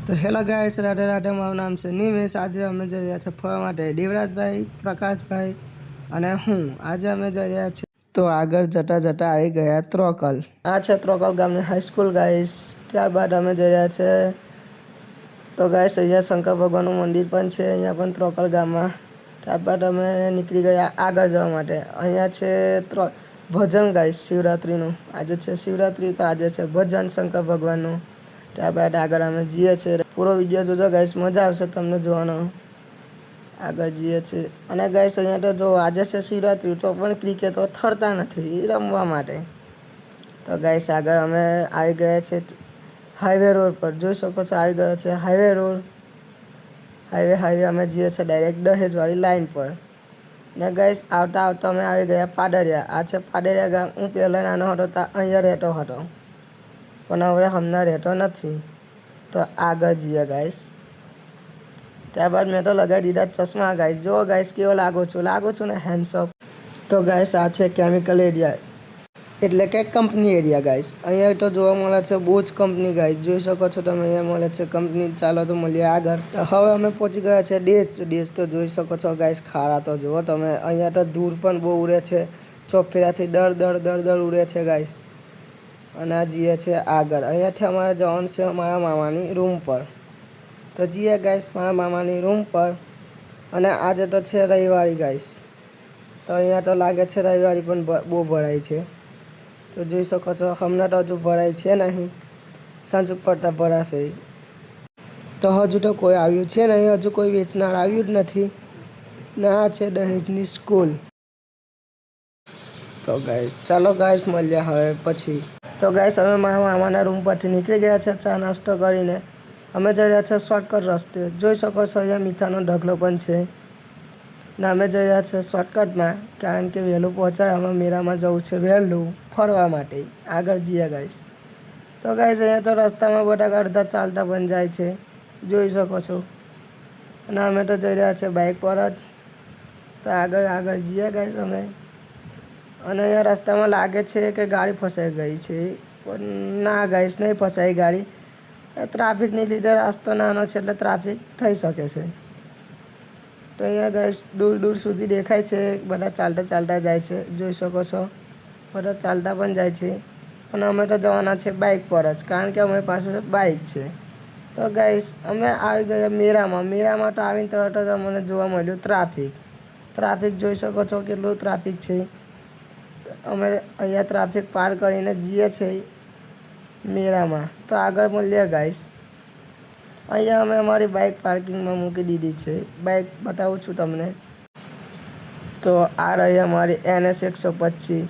તો hello guys, Radhe Radhe. મારું નામ છે નિમેશ. આજે અમે જઈ રહ્યા છીએ ફરવા માટે. દેવરાજભાઈ, પ્રકાશભાઈ અને હું આજે અમે જઈ રહ્યા છીએ. તો આગળ જતા જતા આવી ગયા ત્રોકલ. આ છે ત્રોકલ ગામની હાઈસ્કૂલ ગાઈસ. ત્યારબાદ અમે જઈ રહ્યા છે તો ગાઈસ અહીંયા શંકર ભગવાનનું મંદિર પણ છે, અહીંયા પણ ત્રોકલ ગામમાં. ત્યારબાદ અમે નીકળી ગયા આગળ જવા માટે. અહીંયા છે ભજન ગાઈસ શિવરાત્રિનું. આજે છે શિવરાત્રિ, તો આજે છે ભજન શંકર ભગવાનનું. ત્યારબાદ આગળ અમે જઈએ છીએ. પૂરો વિડીયો જોજો ગાઈસ, મજા આવશે તમને જોવાનો. આગળ જઈએ છીએ અને ગાઈસ અહીંયા તો જો આજે છે શિવરાત્રિ તો પણ ક્રિકેટો થરતા નથી રમવા માટે. તો ગાઈસ આગળ અમે આવી ગયા છે હાઈવે રોડ પર. જોઈ શકો છો આવી ગયો છે હાઈવે રોડ. હાઈવે અમે જઈએ છીએ ડાયરેક્ટ દહેજવાળી લાઈન પર. ને ગાઈસ આવતા આવતા અમે આવી ગયા પાડરિયા. આ છે પાડરિયા ગામ. હું પહેલાં નાનો હતો ત્યાં અહીંયા રહેતો હતો, પણ હવે હમણાં રહેતો નથી. તો આગળ જઈએ ગાઈસ. ત્યારબાદ મેં તો લગાવી દીધા ચશ્મા ગાઈસ. જો ગાઈસ કેવો લાગુ છું ને હેન્ડસઅપ. તો ગાઈસ આ છે કેમિકલ એરિયા, એટલે કે કંપની એરિયા ગાઈસ. અહીંયા તો જોવા મળે છે બહુ જ કંપની ગાઈસ. જોઈ શકો છો તમે અહીંયા મળે છે કંપની. ચાલો તો મળીએ આગળ. હવે અમે પહોંચી ગયા છે દેશ. તો જોઈ શકો છો ગાઈસ ખારા તો જુઓ તમે. અહીંયા તો ધૂળ પણ બહુ ઉડે છે. ચોફેરાથી દર ઉડે છે ગાઈસ. અને આ જઈએ છે આગળ. અહીંયાથી અમારે જવાનું છે મારા મામાની રૂમ પર. તો જઈએ ગાઈસ મારા મામાની રૂમ પર. અને આજે તો છે રવિવારી ગાઈસ. તો અહીંયા તો લાગે છે રવિવારી પણ બહુ ભરાય છે. તો જોઈ શકો છો હમણાં તો હજુ ભરાય છે નહીં, સાંજ પડતા ભરાશે. તો હજુ તો કોઈ આવ્યું છે નહીં, હજુ કોઈ વેચનાર આવ્યું જ નથી. ને આ છે દહેજની સ્કૂલ. તો ગાઈસ ચાલો ગાઈસ મળ્યા હવે પછી. તો ગાઈસ અમે મારા મામાના રૂમ પરથી નીકળી ગયા છે ચા નાસ્તો કરીને. અમે જઈ રહ્યા છીએ શોર્ટકટ રસ્તે. જોઈ શકો છો અહીંયા મીઠાનો ઢગલો પણ છે. ને અમે જઈ રહ્યા છીએ શોર્ટકટમાં, કારણ કે વહેલું પહોંચાય. અમે મેળામાં જવું છે વહેલું ફરવા માટે. આગળ જઈએ ગાઈસ. તો ગાઈસ અહીંયા તો રસ્તામાં બધા અડધા ચાલતા પણ જાય છે, જોઈ શકો છો. અને અમે તો જઈ રહ્યા છીએ બાઇક પર જ. તો આગળ જઈએ ગાઈસ અમે. અને અહીંયા રસ્તામાં લાગે છે કે ગાડી ફસાઈ ગઈ છે, પણ ના ગાઈસ નહીં ફસાઈ ગાડી. ટ્રાફિકની લીધે રસ્તો નાનો છે એટલે ટ્રાફિક થઈ શકે છે. તો અહીંયા ગાઈસ દૂર સુધી દેખાય છે બધા ચાલતા જાય છે. જોઈ શકો છો બધા ચાલતા પણ જાય છે. અને અમે તો જવાના છે બાઇક પર જ, કારણ કે અમારી પાસે બાઇક છે. તો ગાઈસ અમે આવી ગયા મેળામાં. તો આવીને તરત જ અમને જોવા મળ્યું ટ્રાફિક. જોઈ શકો છો કેટલું ટ્રાફિક છે. અમે અહીંયા ટ્રાફિક પાર કરીને જઈએ છીએ મેળામાં. તો આગળ મળીએ ગાઈસ. અહીંયા અમે અમારી બાઇક પાર્કિંગમાં મૂકી દીધી છે. બાઇક બતાવું છું તમને. તો આ રહી અમારી NS 125.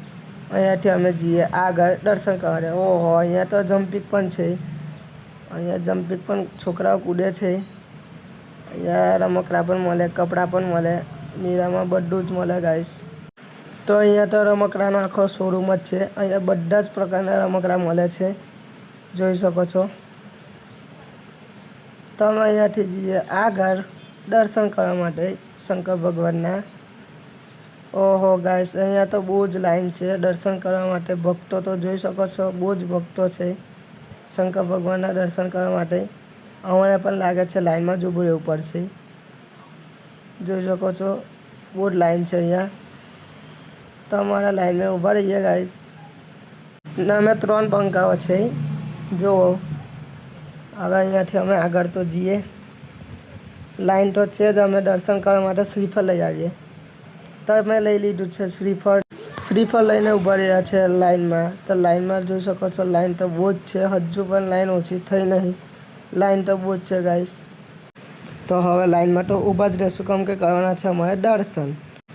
અહીંયાથી અમે જઈએ આગળ દર્શન કરવા. ઓહો, અહીંયા તો જમ્પિંગ પણ છે. અહીંયા જમ્પિંગ પણ છોકરાઓ કૂદે છે. અહીંયા રમકડા પણ મળે, કપડાં પણ મળે. મેળામાં બધું જ મળે ગાઈસ. તો અહીંયા તો રમકડાનો આખો શોરૂમ જ છે. અહીંયા બધા જ પ્રકારના રમકડા મળે છે, જોઈ શકો છો. તો અમે અહીંયાથી જઈએ આગળ દર્શન કરવા માટે શંકર ભગવાનના. ઓહો ગાઈસ, અહીંયા તો બહુ જ લાઈન છે દર્શન કરવા માટે. ભક્તો તો જોઈ શકો છો, બહુ જ ભક્તો છે શંકર ભગવાનના દર્શન કરવા માટે. અમને પણ લાગે છે લાઈનમાં જ ઊભું રહેવું પડશે. જોઈ શકો છો બહુ જ લાઈન છે અહીંયા. તો અમારા લાઈનમાં ઊભા રહીએ ગાઈસ. ને અમે 3 પંખાઓ છે જુઓ. હવે અહીંયાથી અમે આગળ તો જઈએ. લાઈન તો છે જ. અમે દર્શન કરવા માટે શ્રીફળ લઈ આવીએ. તો અમે લઈ લીધું છે શ્રીફળ લઈને ઊભા રહ્યા છે લાઈનમાં. તો લાઈનમાં જોઈ શકો છો લાઈન તો બહુ જ છે. હજુ પણ લાઈન ઓછી થઈ નહીં. લાઈન તો બહુ જ છે ગાઈસ. તો હવે લાઈનમાં તો ઊભા જ રહેશું, કેમ કે કરવાના છે અમારે દર્શન.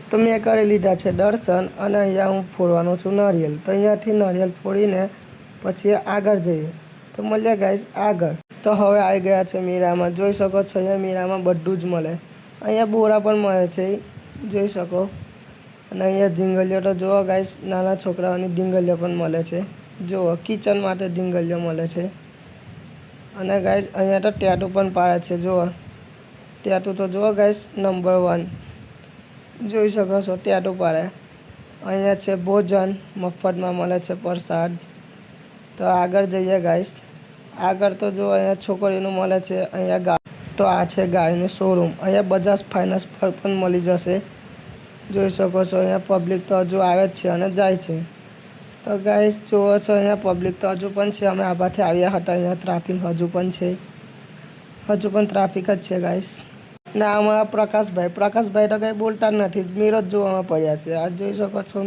તો મેં કરી લીધા છે દર્શન. અને અહીંયા હું ફોડવાનો છું નારિયેલ. તો અહીંયાથી નારિયેલ ફોડીને પછી આગળ જઈએ. તો મળીએ ગાઈસ આગળ. તો હવે આવી ગયા છે મેળામાં. જોઈ શકો છો અહીંયા મેળામાં બધું જ મળે. અહીંયા બોરા પણ મળે છે, જોઈ શકો. અને અહીંયા ઢીંગલીઓ તો જુઓ ગાઈસ, નાના છોકરાઓની ઢીંગલીઓ પણ મળે છે. જુઓ કિચન માટે ઢીંગલીઓ મળે છે. અને ગાઈસ અહીંયા તો ટેટુ પણ પાડે છે. જુઓ ટેટુ તો જુઓ ગાઈસ, નંબર 1 જોઈ શકો છો ટેટુ પાડે. અહીંયા છે ભોજન, મફતમાં મળે છે પ્રસાદ. તો આગળ જઈએ ગાઈસ. આગળ તો જો અહીંયા છોકરીનું મળે છે, અહીંયા તો આ છે ગાડીનું શોરૂમ. અહીંયા બજાજ ફાઇનાન્સ પર પણ મળી જશે. જોઈ શકો છો અહીંયા પબ્લિક તો હજુ આવે જ છે અને જાય છે. તો ગાઈસ જુઓ છો અહીંયા પબ્લિક તો હજુ પણ છે. અમે આબાથી આવ્યા હતા, અહીંયા ટ્રાફિક હજુ પણ છે, હજુ પણ ટ્રાફિક જ છે ગાઈસ. ને અમારા પ્રકાશભાઈ તો કંઈ બોલતા જ નથી, મીરો જ જોવામાં પડ્યા છે. આ જોઈ શકો છો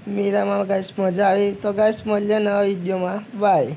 મીરામાં ગાઈસ મજા આવી. તો ગાઈસ મળીએ નવા વિડીયોમાં. બાય.